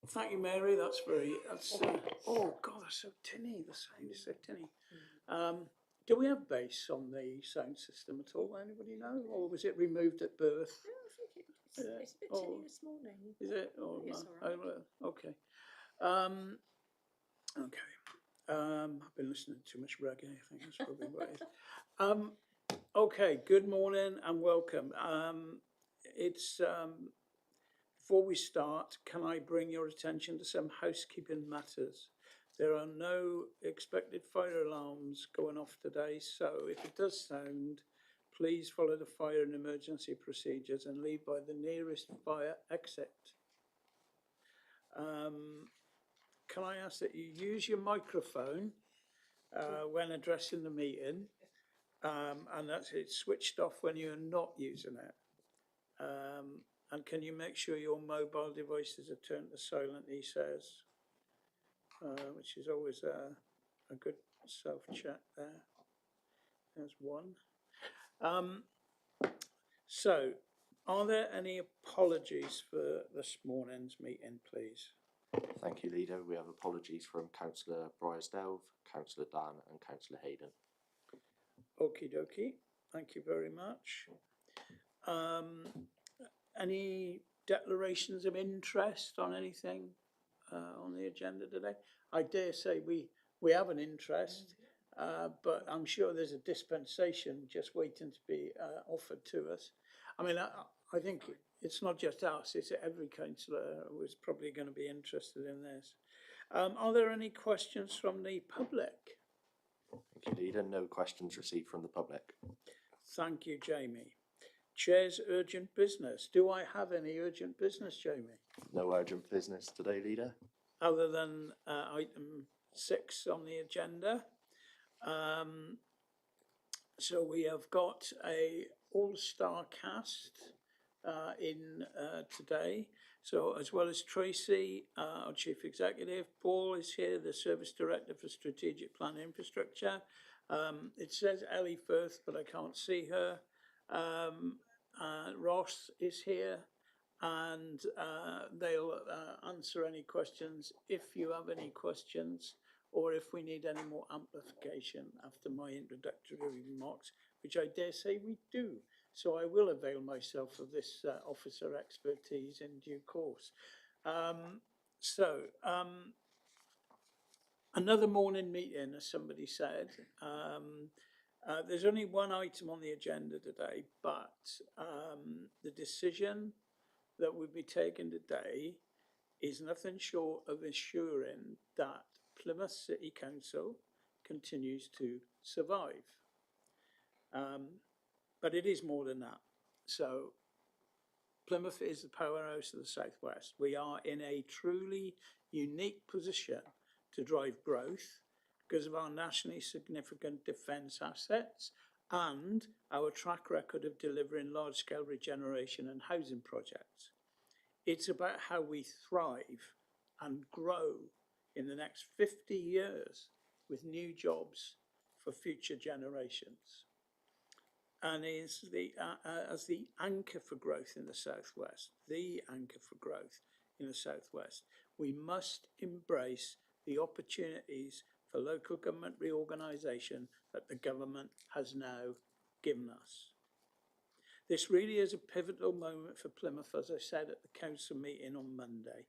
Thank you, Mary. Oh God, that's so tinny. The sound is so tinny. Um, do we have bass on the sound system at all? Anybody know, or was it removed at birth? No, I think it's a bit Oh, tinny this morning. is it? Oh, It's no. all right. Okay. Um, okay. I've been listening to too much reggae. I think that's probably what it is. Okay. Good morning and welcome. It's Before we start, can I bring your attention to some housekeeping matters? There are no expected fire alarms going off today, so if it does sound, please follow the fire and emergency procedures and leave by the nearest fire exit. Can I ask that you use your microphone when addressing the meeting, and that's it switched off when you're not using it? And can you make sure your mobile devices are turned to silent, he says, which is always a good self-check there. There's one. So, are there any apologies for this morning's meeting, please? Thank you, Leader. We have apologies from Councillor Briarsdelve, Councillor Dan and Councillor Hayden. Okie dokie. Thank you very much. Any declarations of interest on anything on the agenda today? I dare say we have an interest, but I'm sure there's a dispensation just waiting to be offered to us. I mean, I think it's not just us, it's every councillor who is probably going to be interested in this. Are there any questions from the public? Thank you, Leader. No questions received from the public. Thank you, Jamie. Chair's urgent business. Do I have any urgent business, Jamie? No urgent business today, Leader. Other than item 6 on the agenda. So we have got a all-star cast in today. So as well as Tracy, our Chief Executive, Paul is here, the Service Director for Strategic Plan Infrastructure. It says Ellie Firth, but I can't see her. Ross is here, and they'll answer any questions if you have any questions, or if we need any more amplification after my introductory remarks, which I dare say we do. So I will avail myself of this officer expertise in due course. Another morning meeting, as somebody said. There's only one item on the agenda today, but the decision that will be taken today is nothing short of ensuring that Plymouth City Council continues to survive. But it is more than that. So Plymouth is the powerhouse of the Southwest. We are in a truly unique position to drive growth because of our nationally significant defence assets and our track record of delivering large-scale regeneration and housing projects. It's about how we thrive and grow in the next 50 years with new jobs for future generations. And is as the anchor for growth in the Southwest, we must embrace the opportunities for local government reorganisation that the government has now given us. This really is a pivotal moment for Plymouth, as I said at the council meeting on Monday.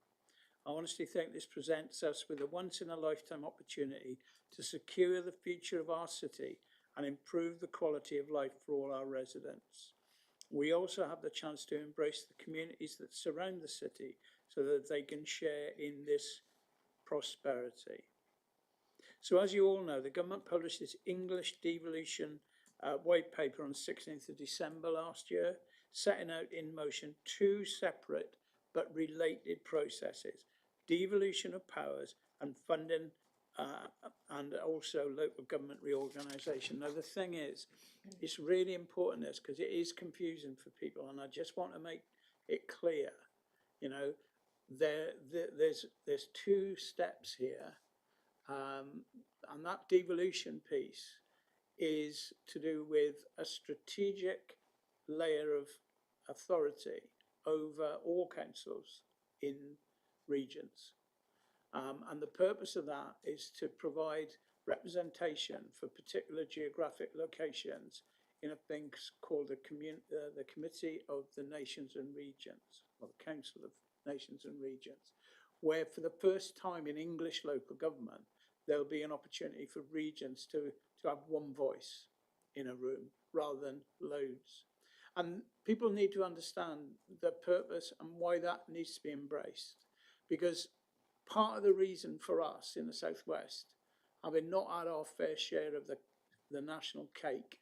I honestly think this presents us with a once-in-a-lifetime opportunity to secure the future of our city and improve the quality of life for all our residents. We also have the chance to embrace the communities that surround the city so that they can share in this prosperity. So as you all know, the government published its English devolution white paper on 16th of December last year, setting out in motion two separate but related processes: devolution of powers and funding and also local government reorganisation. Now the thing is, it's really important this because it is confusing for people, and I just want to make it clear, you know, there's two steps here, and that devolution piece is to do with a strategic layer of authority over all councils in regions. And the purpose of that is to provide representation for particular geographic locations in a thing called the Committee of the Nations and Regions, or the Council of Nations and Regions, where for the first time in English local government, there'll be an opportunity for regions to have one voice in a room rather than loads. And people need to understand the purpose and why that needs to be embraced. Because part of the reason for us in the Southwest, having not had our fair share of the national cake,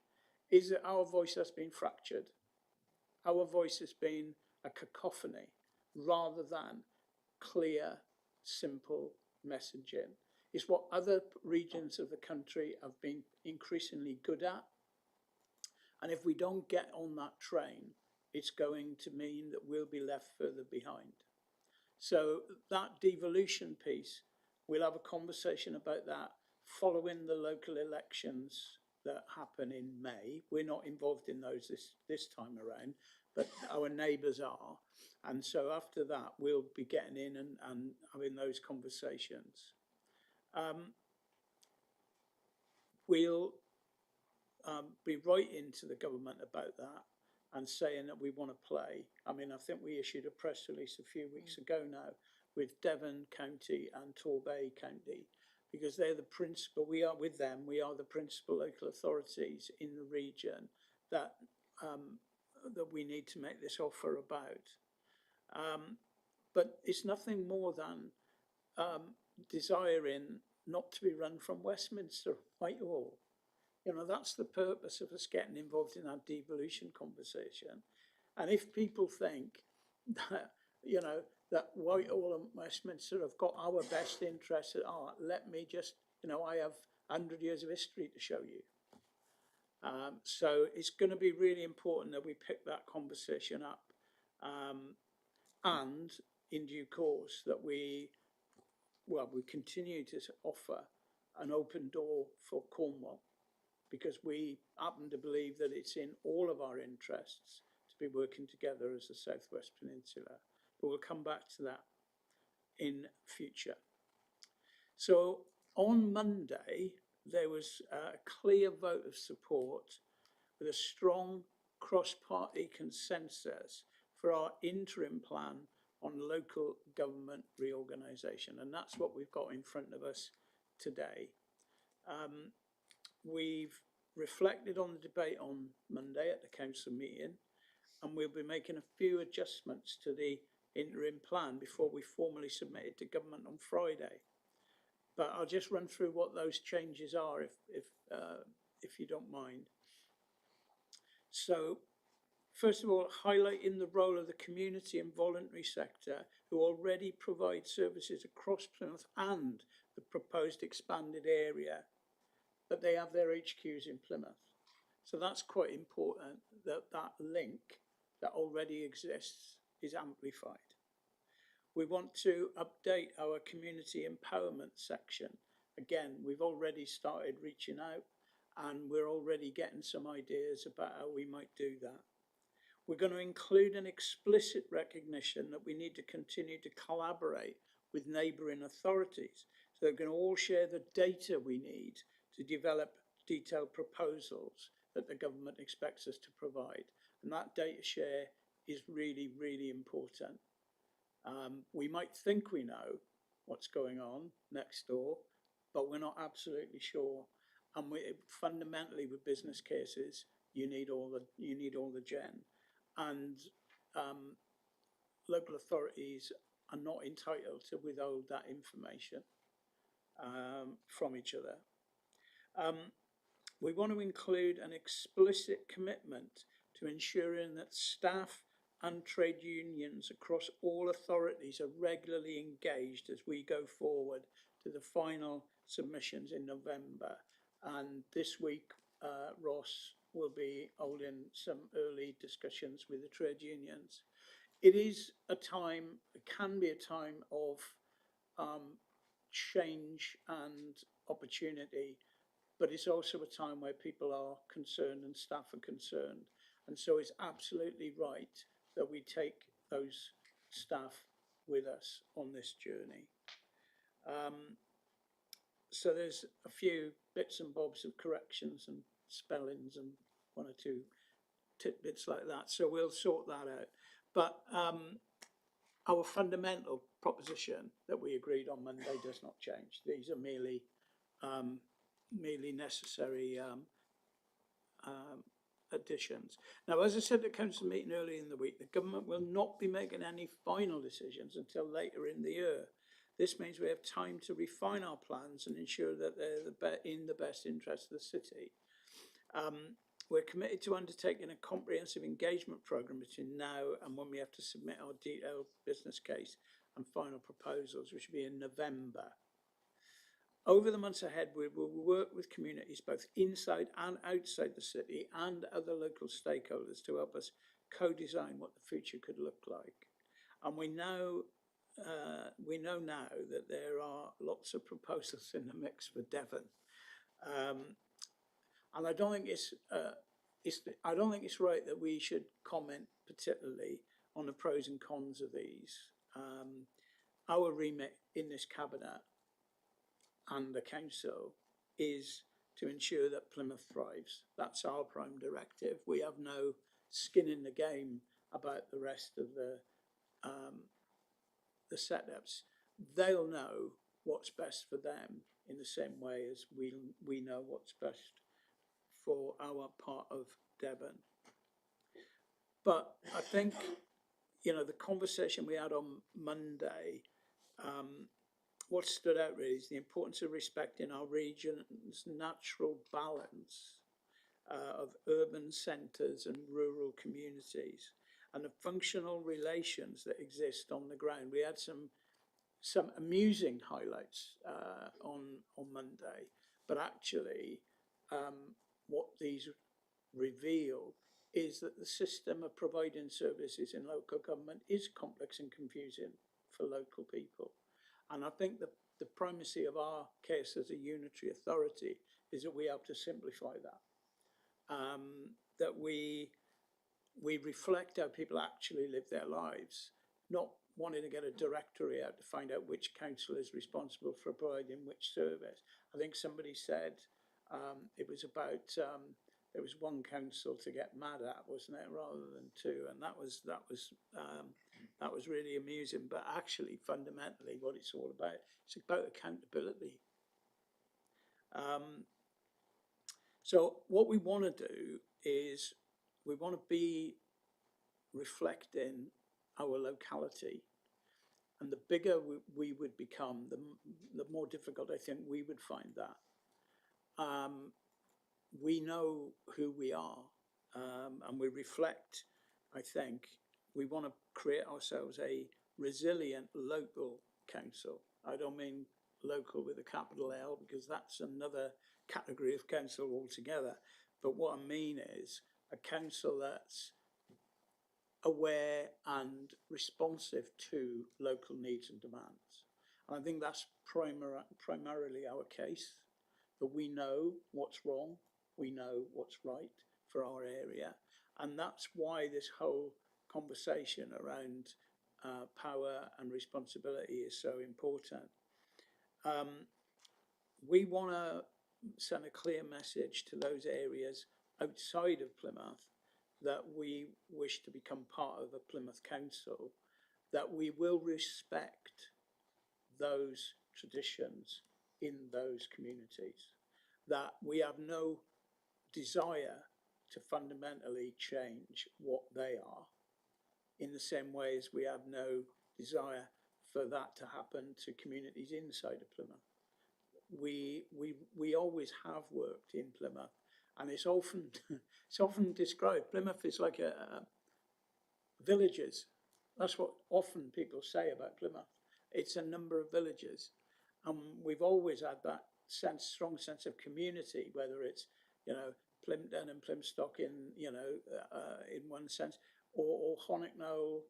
is that our voice has been fractured. Our voice has been a cacophony rather than clear, simple messaging. It's what other regions of the country have been increasingly good at. And if we don't get on that train, it's going to mean that we'll be left further behind. So that devolution piece, we'll have a conversation about that following the local elections that happen in May. We're not involved in those this time around, but our neighbours are. And so after that, we'll be getting in and having those conversations. We'll be writing to the government about that and saying that we want to play. I mean, I think we issued a press release a few weeks ago now with Devon County and Torbay County, because they're the principal, we are with them, we are the principal local authorities in the region that that we need to make this offer about. But it's nothing more than desiring not to be run from Westminster, Whitehall. You know, that's the purpose of us getting involved in that devolution conversation. And if people think that, you know, that Whitehall and Westminster have got our best interests at heart, let me just, you know, I have 100 years of history to show you. So it's going to be really important that we pick that conversation up, and in due course that we continue to offer an open door for Cornwall, because we happen to believe that it's in all of our interests to be working together as the South West Peninsula. But we'll come back to that in future. So on Monday, there was a clear vote of support with a strong cross-party consensus for our interim plan on local government reorganisation. And that's what we've got in front of us today. We've reflected on the debate on Monday at the council meeting, and we'll be making a few adjustments to the interim plan before we formally submit it to government on Friday. But I'll just run through what those changes are, if you don't mind. So, first of all, highlighting the role of the community and voluntary sector, who already provide services across Plymouth and the proposed expanded area, but they have their HQs in Plymouth. So that's quite important, that that link that already exists is amplified. We want to update our community empowerment section. Again, we've already started reaching out, and we're already getting some ideas about how we might do that. We're going to include an explicit recognition that we need to continue to collaborate with neighbouring authorities, so they're going to all share the data we need to develop detailed proposals that the government expects us to provide. And that data share is really, really important. We might think we know what's going on next door, but we're not absolutely sure. And fundamentally, with business cases, you need all the gen, and local authorities are not entitled to withhold that information from each other. We want to include an explicit commitment to ensuring that staff and trade unions across all authorities are regularly engaged as we go forward to the final submissions in November. And this week, Ross will be holding some early discussions with the trade unions. It is a time, it can be a time of change and opportunity, but it's also a time where people are concerned and staff are concerned. And so it's absolutely right that we take those staff with us on this journey. So there's a few bits and bobs of corrections and spellings and one or two tidbits like that. So we'll sort that out. But our fundamental proposition that we agreed on Monday does not change. These are merely necessary additions. Now, as I said at the council meeting earlier in the week, the government will not be making any final decisions until later in the year. This means we have time to refine our plans and ensure that they're in the best interest of the city. We're committed to undertaking a comprehensive engagement programme between now and when we have to submit our detailed business case and final proposals, which will be in November. Over the months ahead, we will work with communities both inside and outside the city and other local stakeholders to help us co-design what the future could look like. And we know now that there are lots of proposals in the mix for Devon. And I don't think it's right that we should comment particularly on the pros and cons of these. Our remit in this cabinet and the council is to ensure that Plymouth thrives. That's our prime directive. We have no skin in the game about the rest of the setups. They'll know what's best for them in the same way as we know what's best for our part of Devon. But I think, the conversation we had on Monday, what stood out really is the importance of respecting our region's natural balance of urban centres and rural communities and the functional relations that exist on the ground. We had some amusing highlights on Monday, but actually what these reveal is that the system of providing services in local government is complex and confusing for local people. And I think the primacy of our case as a unitary authority is that we have to simplify that. That we reflect how people actually live their lives, not wanting to get a directory out to find out which council is responsible for providing which service. I think somebody said it was about there was one council to get mad at, wasn't it, rather than two, and that was really amusing. But actually, fundamentally, what it's all about, it's about accountability. So what we want to do is we want to be reflecting our locality, and the bigger we would become, the more difficult I think we would find that. We know who we are, and we reflect, I think, we want to create ourselves a resilient local council. I don't mean local with a capital L, because that's another category of council altogether. But what I mean is a council that's aware and responsive to local needs and demands. And I think that's primarily our case, that we know what's wrong, we know what's right for our area. And that's why this whole conversation around power and responsibility is so important. We want to send a clear message to those areas outside of Plymouth that we wish to become part of a Plymouth Council, that we will respect those traditions in those communities, that we have no desire to fundamentally change what they are, in the same way as we have no desire for that to happen to communities inside of Plymouth. We always have worked in Plymouth, and it's often described. Plymouth is like a villages. That's what often people say about Plymouth. It's a number of villages, and we've always had that strong sense of community, whether it's Plympton and Plymstock in one sense, or Honnicknoll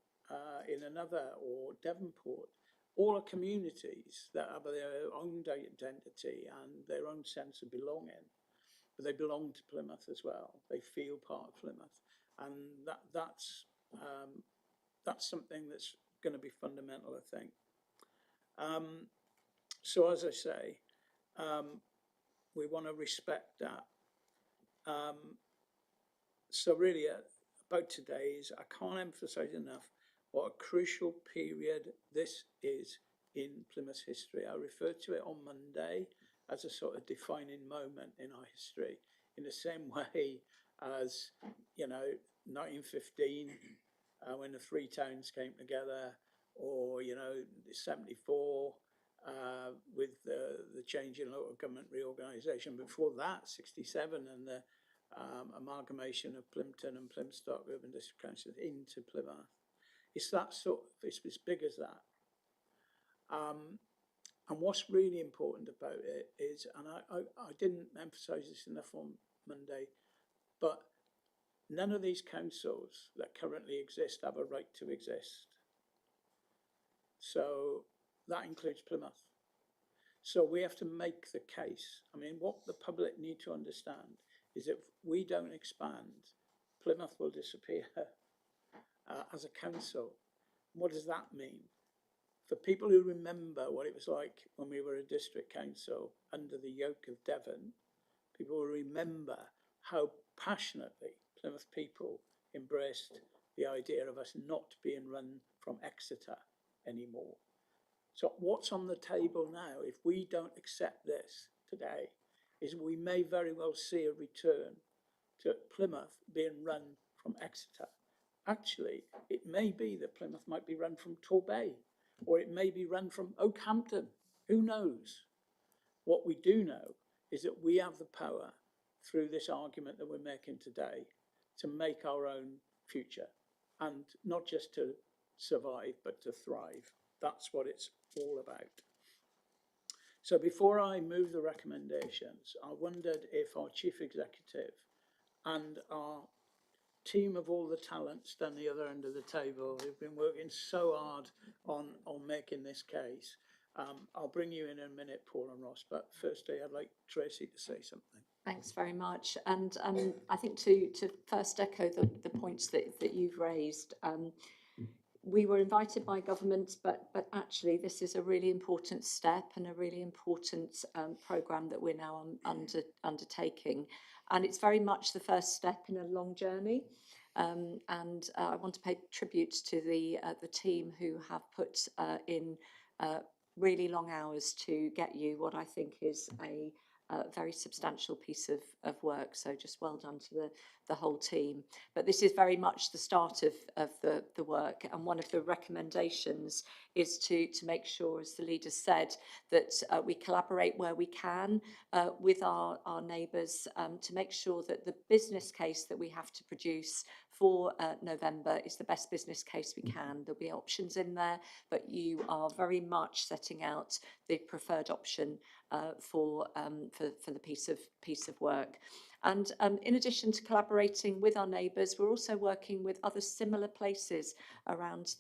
in another, or Devonport. All are communities that have their own identity and their own sense of belonging, but they belong to Plymouth as well. They feel part of Plymouth, and that's something that's going to be fundamental, I think. So as I say, we want to respect that. So really, about today is, I can't emphasise enough what a crucial period this is in Plymouth history. I referred to it on Monday as a sort of defining moment in our history, in the same way as, 1915, when the three towns came together, or, 74, with the change in local government reorganisation. Before that, 67, and the amalgamation of Plympton and Plymstock Urban District Council into Plymouth. It's that sort of, it's as big as that. And what's really important about it is, and I didn't emphasise this enough on Monday, but none of these councils that currently exist have a right to exist. So that includes Plymouth. So we have to make the case. I mean, what the public need to understand is if we don't expand, Plymouth will disappear as a council. What does that mean? For people who remember what it was like when we were a district council under the yoke of Devon, people will remember how passionately Plymouth people embraced the idea of us not being run from Exeter anymore. So what's on the table now, if we don't accept this today, is we may very well see a return to Plymouth being run from Exeter. Actually, it may be that Plymouth might be run from Torbay, or it may be run from Oakhampton. Who knows? What we do know is that we have the power, through this argument that we're making today, to make our own future, and not just to survive, but to thrive. That's what it's all about. So before I move the recommendations, I wondered if our chief executive and our team of all the talents down the other end of the table who've been working so hard on making this case. I'll bring you in a minute, Paul and Ross, but firstly, I'd like Tracy to say something. Thanks very much. And I think to first echo the points that you've raised, we were invited by government, but actually this is a really important step and a really important programme that we're now undertaking. And it's very much the first step in a long journey. And I want to pay tribute to the team who have put in really long hours to get you what I think is a very substantial piece of work. So just well done to the whole team. But this is very much the start of the work. And one of the recommendations is to make sure, as the leader said, that we collaborate where we can with our neighbours to make sure that the business case that we have to produce for November is the best business case we can. There'll be options in there, but you are very much setting out the preferred option for the piece of work. And in addition to collaborating with our neighbours, we're also working with other similar places around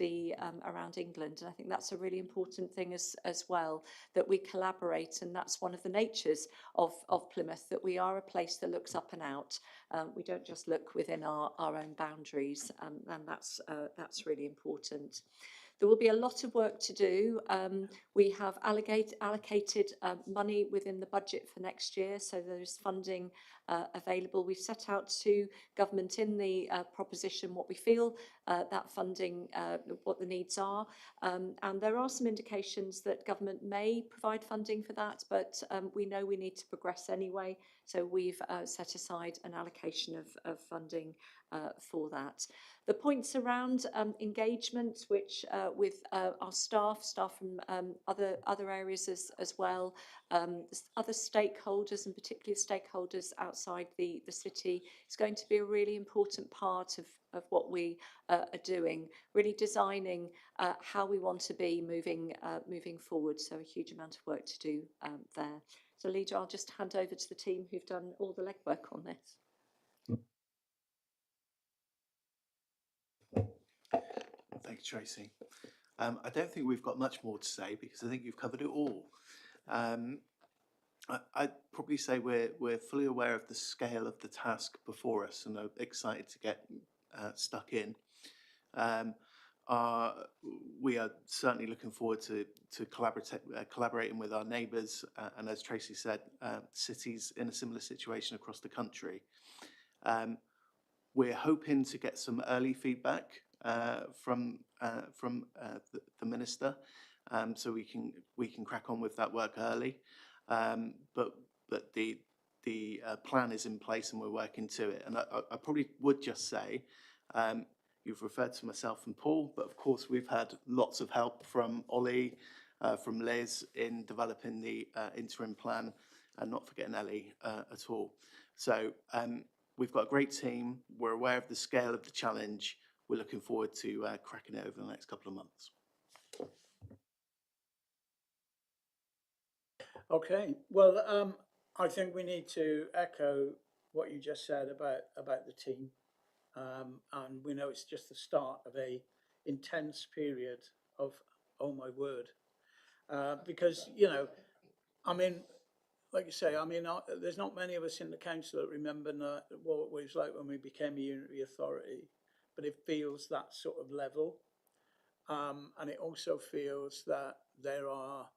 around England, and I think that's a really important thing as well, that we collaborate. And that's one of the natures of Plymouth, that we are a place that looks up and out. We don't just look within our own boundaries, and that's really important. There will be a lot of work to do. We have allocated money within the budget for next year, so there's funding available. We've set out to government in the proposition what we feel that funding, what the needs are. And there are some indications that government may provide funding for that, but we know we need to progress anyway. So we've set aside an allocation of funding for that. The points around engagement, which with our staff from other areas as well, other stakeholders, and particularly stakeholders outside the city, is going to be a really important part of what we are doing, really designing how we want to be moving forward. So a huge amount of work to do there. So Leader, I'll just hand over to the team who've done all the legwork on this. Thank you, Tracy. I don't think we've got much more to say because I think you've covered it all. I'd probably say we're fully aware of the scale of the task before us and are excited to get stuck in. we are certainly looking forward to collaborating with our neighbours and, as Tracy said, cities in a similar situation across the country. We're hoping to get some early feedback from the minister, so we can crack on with that work early. But the plan is in place and we're working to it. And I probably would just say, you've referred to myself and Paul, but of course we've had lots of help from Ollie, from Liz in developing the interim plan, and not forgetting Ellie at all. So we've got a great team. We're aware of the scale of the challenge. We're looking forward to cracking it over the next couple of months. Okay, well, I think we need to echo what you just said about the team. And we know it's just the start of a intense period of, oh my word, because, you know, I mean, like you say, I mean, there's not many of us in the council that remember what it was like when we became a unitary authority, but it feels that sort of level. And it also feels that there are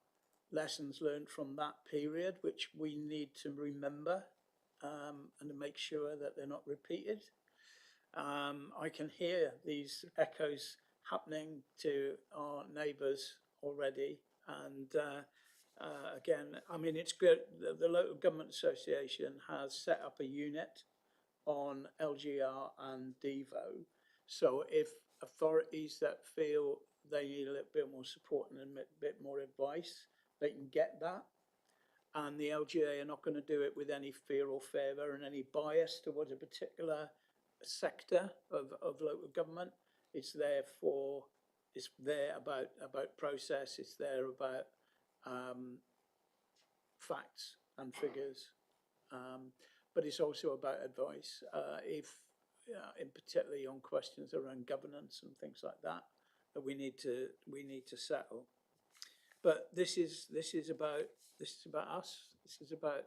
lessons learned from that period, which we need to remember and to make sure that they're not repeated. I can hear these echoes happening to our neighbours already. And again, I mean, it's good. The Local Government Association has set up a unit on LGR and Devo. So if authorities that feel they need a little bit more support and a bit more advice, they can get that. And the LGA are not going to do it with any fear or favour and any bias towards a particular sector of local government. It's there about process. It's there about facts and figures, but it's also about advice. If in particularly on questions around governance and things like that, that we need to settle. But this is about us. This is about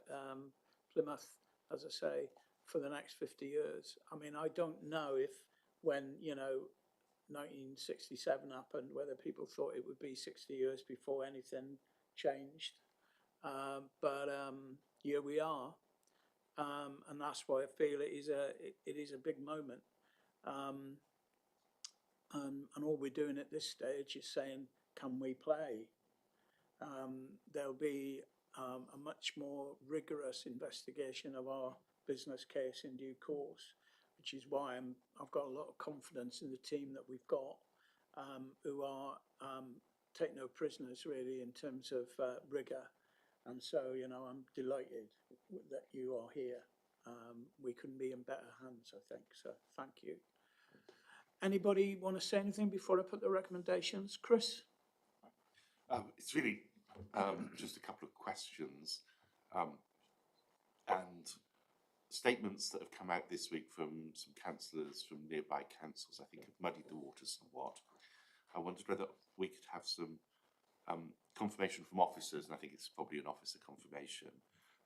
Plymouth, as I say, for the next 50 years. I mean, I don't know if when, you know, 1967 happened, whether people thought it would be 60 years before anything changed. But here we are, and that's why I feel it is a big moment. And all we're doing at this stage is saying, can we play? There'll be a much more rigorous investigation of our business case in due course, which is why I've got a lot of confidence in the team that we've got, who are take no prisoners really in terms of rigour. And so, you know, I'm delighted that you are here. We couldn't be in better hands, I think. So thank you. Anybody want to say anything before I put the recommendations? Chris? It's really just a couple of questions and statements that have come out this week from some councillors from nearby councils, I think have muddied the water somewhat. I wondered whether we could have some confirmation from officers, and I think it's probably an officer confirmation,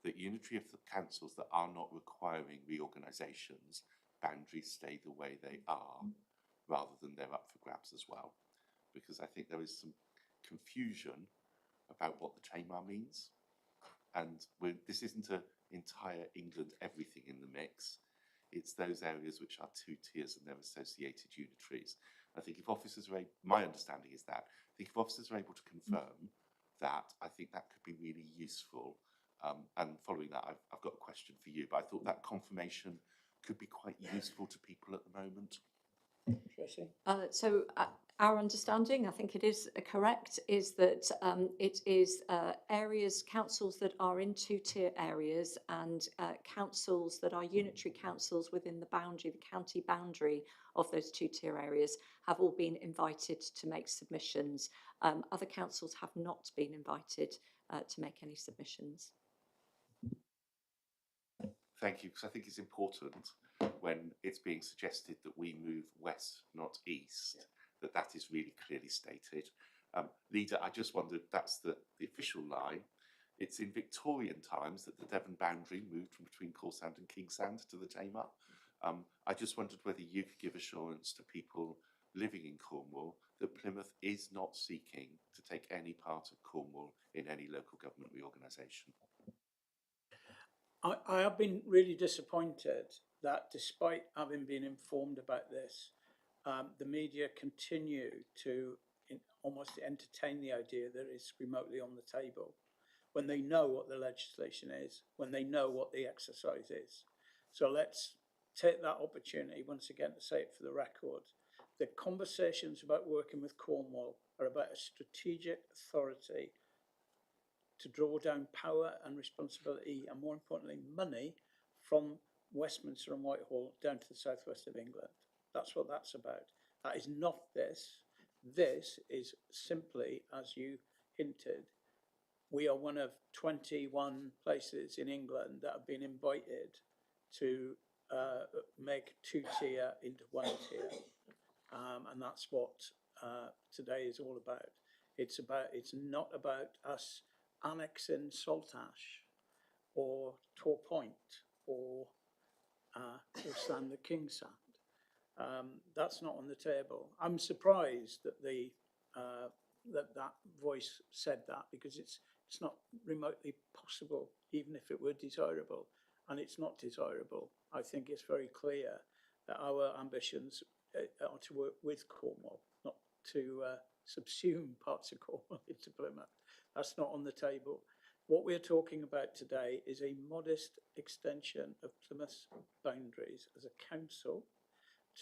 that unitary of the councils that are not requiring reorganisations, boundaries stay the way they are, rather than they're up for grabs as well. Because I think there is some confusion about what the Tamar means. And this isn't an entire England everything in the mix. It's those areas which are 2 tiers and their associated unitaries. I think if officers are my understanding is that, I think if officers are able to confirm that, I think that could be really useful. And following that, I've got a question for you, but I thought that confirmation could be quite useful to people at the moment. Tracy? So our understanding, I think it is correct, is that it is areas, councils that are in 2-tier areas and councils that are unitary councils within the boundary, the county boundary of those 2-tier areas have all been invited to make submissions. Other councils have not been invited to make any submissions. Thank you, because I think it's important when it's being suggested that we move west, not east, that is really clearly stated. Leader, I just wondered, that's the official line. It's in Victorian times that the Devon boundary moved from between Corsand and Kingsand to the Tamar. I just wondered whether you could give assurance to people living in Cornwall that Plymouth is not seeking to take any part of Cornwall in any local government reorganisation? I have been really disappointed that despite having been informed about this, the media continue to almost entertain the idea that it's remotely on the table when they know what the legislation is, when they know what the exercise is. So let's take that opportunity once again to say it for the record. The conversations about working with Cornwall are about a strategic authority to draw down power and responsibility, and more importantly, money from Westminster and Whitehall down to the southwest of England. That's what that's about. That is not this. This is simply, as you hinted, we are one of 21 places in England that have been invited to make two-tier into one-tier. And that's what today is all about. It's not about us annexing Saltash or Tor Point or Sand the King's Sand. That's not on the table. I'm surprised that that voice said that, because it's not remotely possible, even if it were desirable, and it's not desirable. I think it's very clear that our ambitions are to work with Cornwall, not to subsume parts of Cornwall into Plymouth. That's not on the table. What we're talking about today is a modest extension of Plymouth's boundaries as a council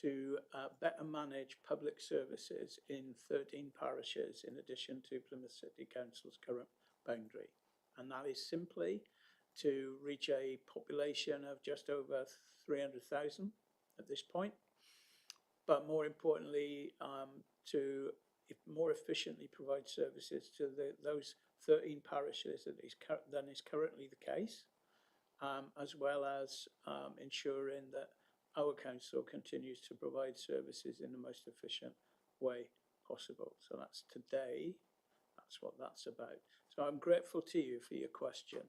to better manage public services in 13 parishes in addition to Plymouth City Council's current boundary. And that is simply to reach a population of just over 300,000 at this point, but more importantly, to more efficiently provide services to those 13 parishes than is currently the case, as well as ensuring that our council continues to provide services in the most efficient way possible. So that's today, that's what that's about. So I'm grateful to you for your question.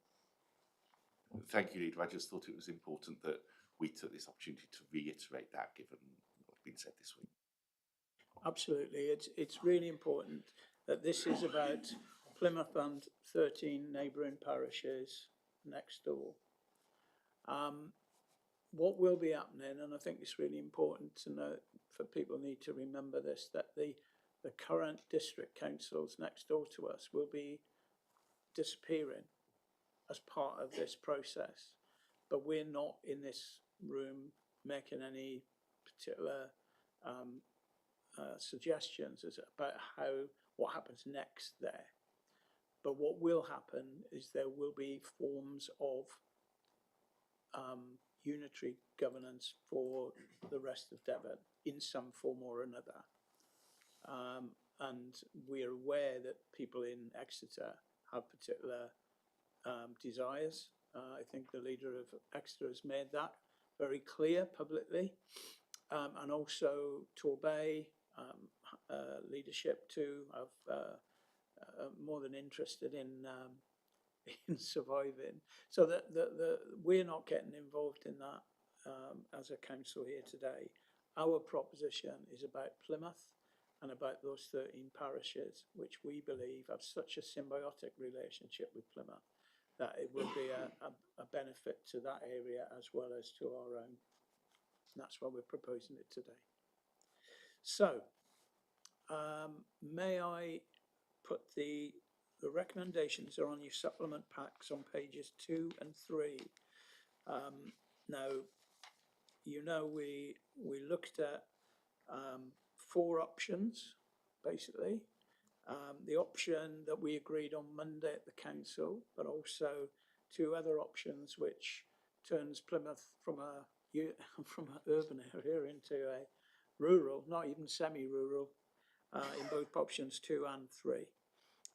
Thank you, Leader. I just thought it was important that we took this opportunity to reiterate that, given what's been said this week. Absolutely, it's really important that this is about Plymouth and 13 neighbouring parishes next door. What will be happening, and I think it's really important to know, for people need to remember this, that the current district councils next door to us will be disappearing as part of this process. But we're not in this room making any particular suggestions about what happens next there. But what will happen is there will be forms of unitary governance for the rest of Devon in some form or another. And we are aware that people in Exeter have particular desires. I think the leader of Exeter has made that very clear publicly. And also Torbay leadership too are more than interested in surviving. So that we're not getting involved in that as a council here today. Our proposition is about Plymouth and about those 13 parishes, which we believe have such a symbiotic relationship with Plymouth that it will be a benefit to that area as well as to our own. And that's why we're proposing it today. So, may I put the recommendations are on your supplement packs on pages 2 and 3. Now, you know, we looked at 4 options, basically. The option that we agreed on Monday at the council, but also 2 other options which turns Plymouth from an urban area into a rural, not even semi-rural, in both options 2 and 3.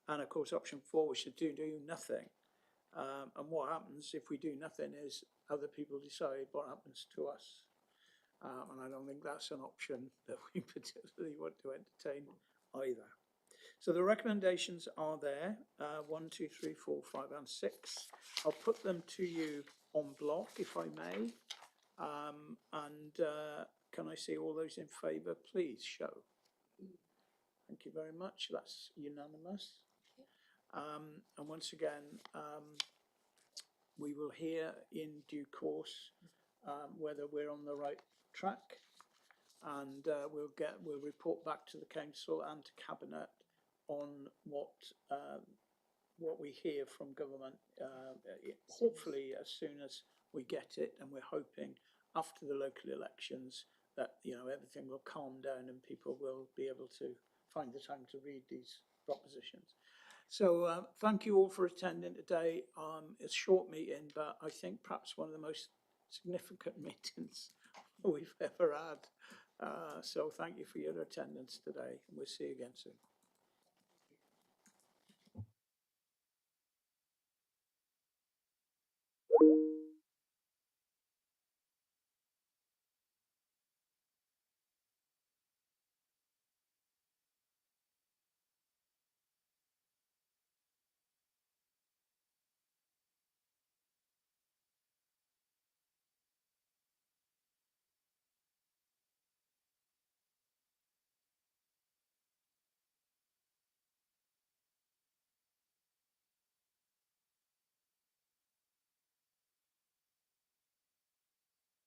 And of course, option 4, we should do nothing. And what happens if we do nothing is other people decide what happens to us. And I don't think that's an option that we particularly want to entertain either. So the recommendations are there, 1, 2, 3, 4, 5 and 6. I'll put them to you en bloc, if I may. And can I see all those in favour? Please show. Thank you very much. That's unanimous. And once again, we will hear in due course whether we're on the right track, and we'll report back to the council and to cabinet on what we hear from government. Hopefully, as soon as we get it, and we're hoping after the local elections that everything will calm down and people will be able to find the time to read these propositions. So thank you all for attending today. It's a short meeting, but I think perhaps one of the most significant meetings we've ever had. So thank you for your attendance today, and we'll see you again soon.